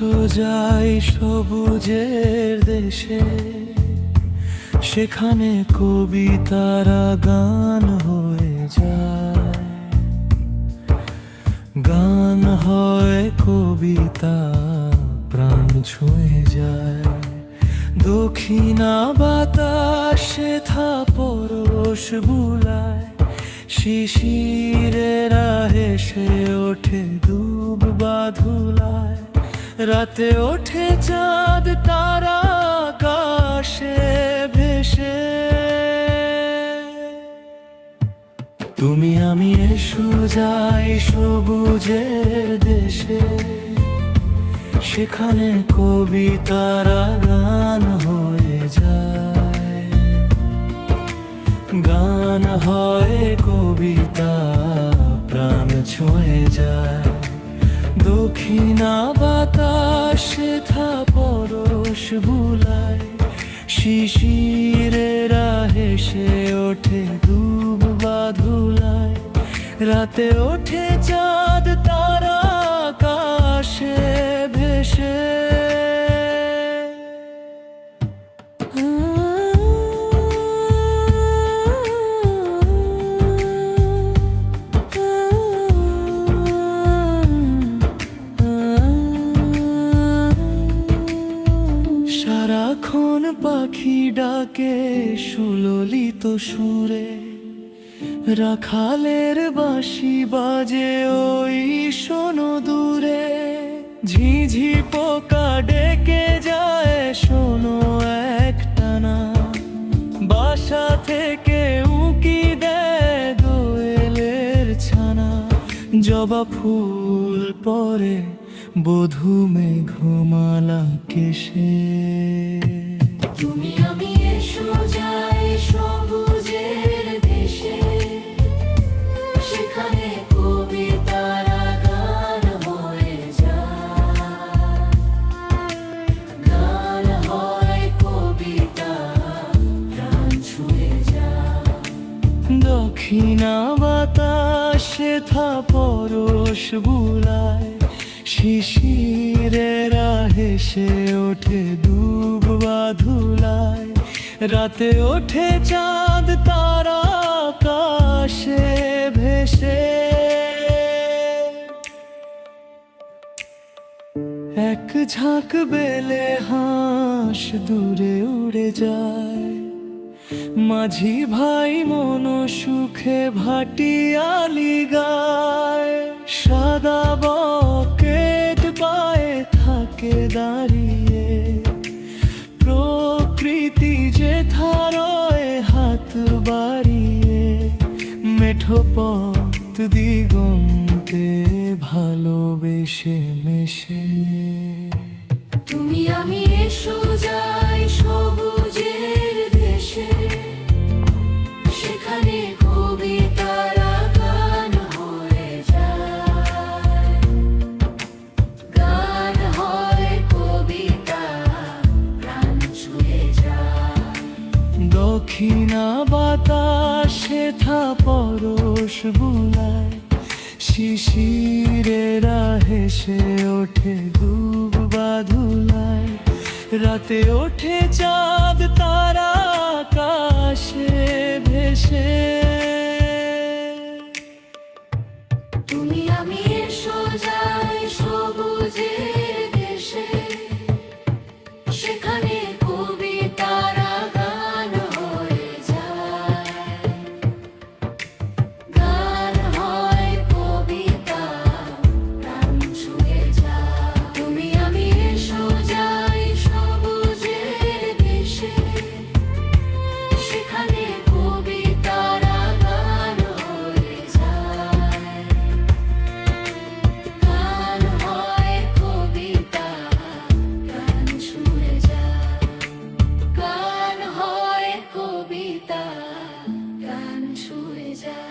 এসো যাই সবুজের দেশে, সেখানে কবিতারা গান হয়ে যায়। গান হয় কবিতা, প্রাণ ছুঁয়ে যায়। দক্ষিণা বাতাসে পরশ বুলায়, শিশিরেরা হেসে ওঠে দুব বাধুলায়। রাতে ওঠে চাঁদ তারা আকাশে ভেসে। তুমি আমি এসো যাই সবুজের দেশে, সেখানে কবিতারা গান হয়ে যায়। গান হয় কবিতা, প্রাণ ছুঁয়ে যায়। দক্ষিণা বাতাসে পরশ বুলায়, শিশিরেরা হেসে ওঠে দুব বাধুলায়। রাতে ওঠে চাঁদ তারা আকাশে ভেসে। সারাক্ষণ পাখি ডাকে সুললিত সুরে, রাখালের বাঁশি বাজে ওই শোনো দূরে। ঝিঝি পোকা ডেকে যায় শোনো একটানা, বাসা থেকে উঁকি দেয় দোয়েলের ছানা। জবা ফুল পরে বধূ মেঘমালা কেশে। তুমি আমি এসো যাই সবুজের দেশে, সেখানে কবিতারা গান হয়ে যায়। গান হয় কবিতা, প্রাণ ছুঁয়ে যায়। দক্ষিণা বাতাসে পরশ বুলায়, শিশিরেরা হেসে ওঠে দুব বাধুলায়। রাতে ওঠে চাঁদ তারা আকাশে ভেসে। এক ঝাঁক বেলে হাঁস দূরে উড়ে যায়, মাঝি ভাই মন সুখে ভাটিয়ালি গায়। সাদা বকেট পায়ে থাকে দাঁড়িয়ে, প্রকৃতি যে ধারয় হাত বাড়িয়ে। মেঠো পথ দিগন্তে ভালোবেসে মেশে। তুমি আমি এসো যাই সবুজের দেশে, সেখানে কবিতারা গান হয়ে যায়। গান হয় কবিতা, প্রাণ ছুঁয়ে যায়। দক্ষিণা বাতাসে পরশ বুলায়, শিশিরেরা হেসে ওঠে দুব বাধুলায়। রাতে ওঠে চাঁদ তারা আকাশে ভেসে। তুমি আমি এসো যাই সবুজের দেশে, সেখানে কবিতারা গান হয়ে যায়। গান হয় কবিতা, প্রাণ ছুঁয়ে যায়। তুমি আমি এসো যাই সবুজের দেশে, সেখানে কবিতারা গান হয়ে যায়। গান হয় কবিতা, প্রাণ ছুঁয়ে যায়। গান হয় কবিতা, প্রাণ ছুঁয়ে যায়।